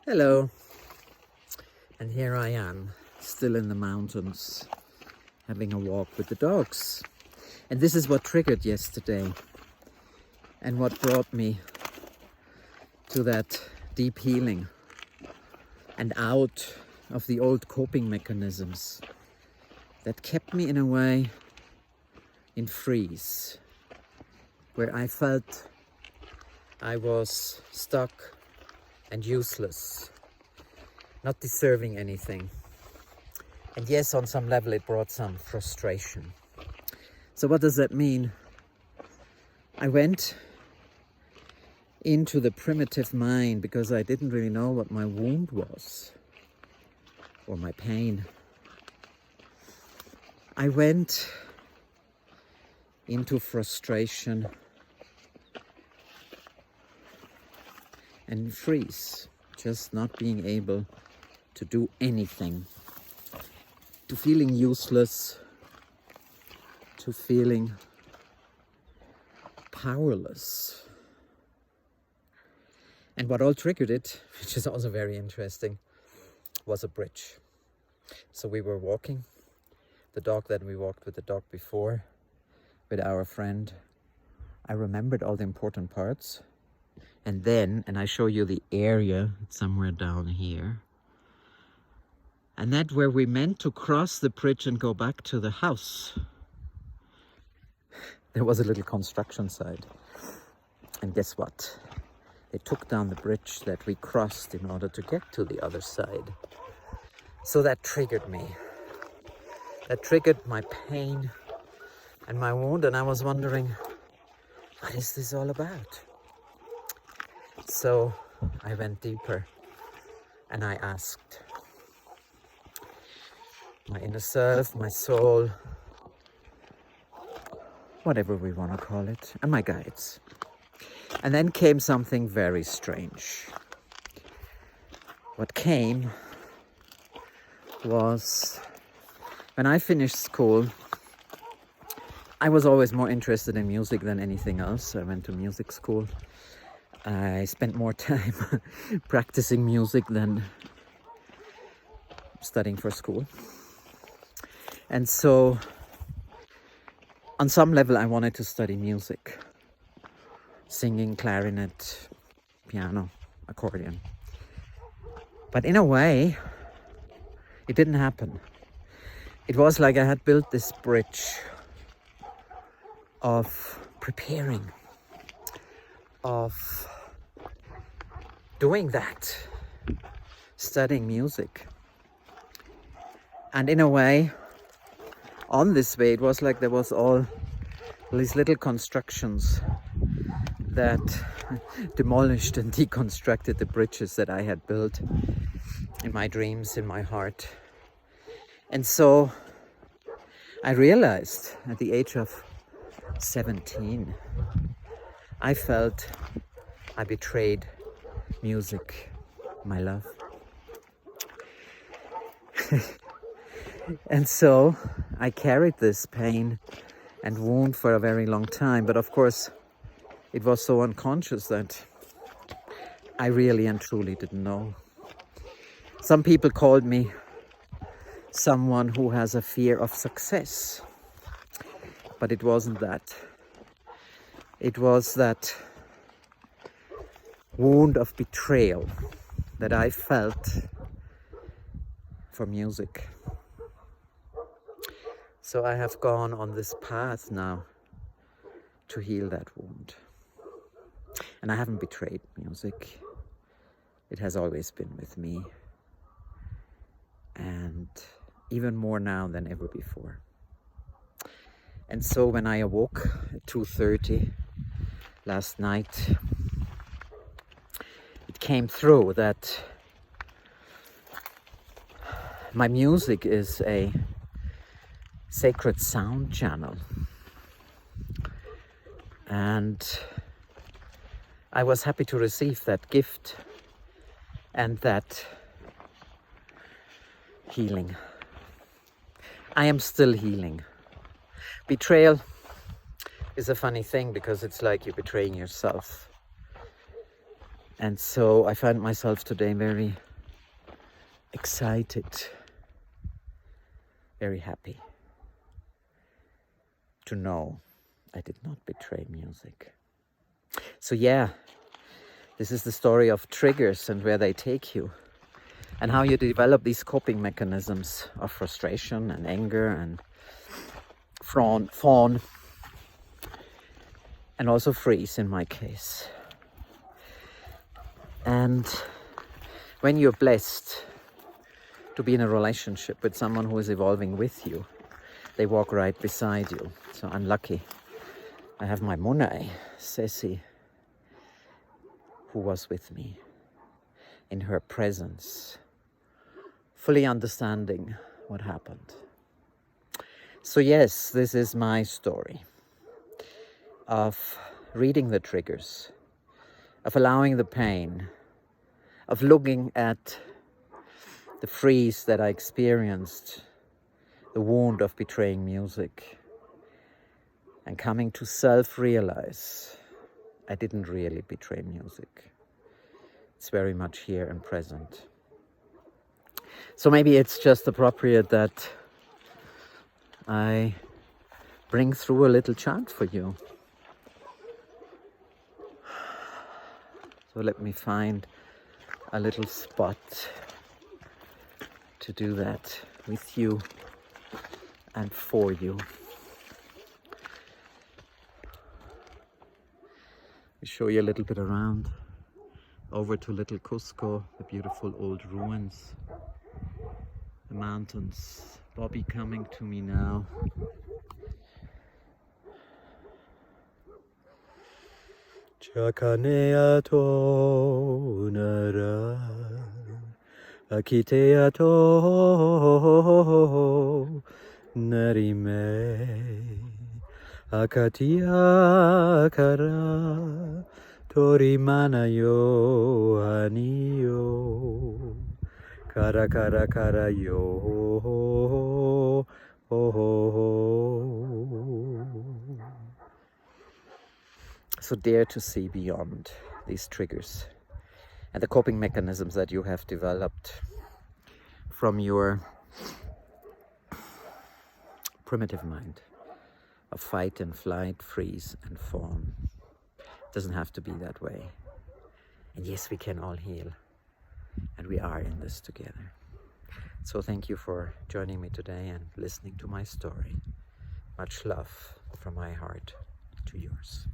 Hello, and here I am, still in the mountains, having a walk with the dogs. And this is what triggered yesterday, and what brought me to that deep healing and out of the old coping mechanisms that kept me in a way in freeze, where I felt I was stuck and useless, not deserving anything. And yes, on some level it brought some frustration. So what does that mean? I went into the primitive mind because I didn't really know what my wound was, or my pain. I went into frustration and freeze, just not being able to do anything, to feeling useless, to feeling powerless. And what all triggered it, which is also very interesting, was a bridge. So we were walking, the dog that we walked with the dog before, with our friend. I remembered all the important parts. And then, and I show you the area, it's somewhere down here. And that where we meant to cross the bridge and go back to the house, there was a little construction site. And guess what? They took down the bridge that we crossed in order to get to the other side. So that triggered me. That triggered my pain and my wound, and I was wondering, what is this all about? So I went deeper and I asked my inner self, my soul, whatever we want to call it, and my guides. And then came something very strange. What came was, when I finished school, I was always more interested in music than anything else. I went to music school. I spent more time practicing music than studying for school. And so, on some level, I wanted to study music. Singing, clarinet, piano, accordion. But in a way, it didn't happen. It was like I had built this bridge of preparing, of doing that, studying music. And in a way, on this way, it was like there was all these little constructions that demolished and deconstructed the bridges that I had built in my dreams, in my heart. And so I realized at the age of 17, I felt I betrayed music, my love. And so I carried this pain and wound for a very long time. But of course, it was so unconscious that I really and truly didn't know. Some people called me someone who has a fear of success. But it wasn't that. It was that wound of betrayal that I felt for music. So I have gone on this path now to heal that wound. And I haven't betrayed music. It has always been with me. And even more now than ever before. And so when I awoke at 2:30 last night, it came through that my music is a sacred sound channel. And I was happy to receive that gift and that healing. I am still healing. Betrayal is a funny thing because it's like you're betraying yourself. And so I find myself today very excited, very happy to know I did not betray music. So yeah, this is the story of triggers and where they take you, and how you develop these coping mechanisms of frustration and anger and fawn, and also freeze in my case. And when you're blessed to be in a relationship with someone who is evolving with you, they walk right beside you. So I'm lucky. I have my Munai, Ceci, who was with me in her presence, fully understanding what happened. So yes, this is my story of reading the triggers, of allowing the pain, of looking at the freeze that I experienced, the wound of betraying music, and coming to self-realize I didn't really betray music. It's very much here and present. So maybe it's just appropriate that I bring through a little chant for you. So let me find a little spot to do that with you and for you. We show you a little bit around, over to Little Cusco, the beautiful old ruins, the mountains. Bobby coming to me now. Chakanea to nara, akitea to narime, akatia kara, torimana yo aniyo, kara kara kara yo, So dare to see beyond these triggers and the coping mechanisms that you have developed from your primitive mind of fight and flight, freeze and fawn. It doesn't have to be that way. And yes, we can all heal, and we are in this together. So thank you for joining me today and listening to my story. Much love from my heart to yours.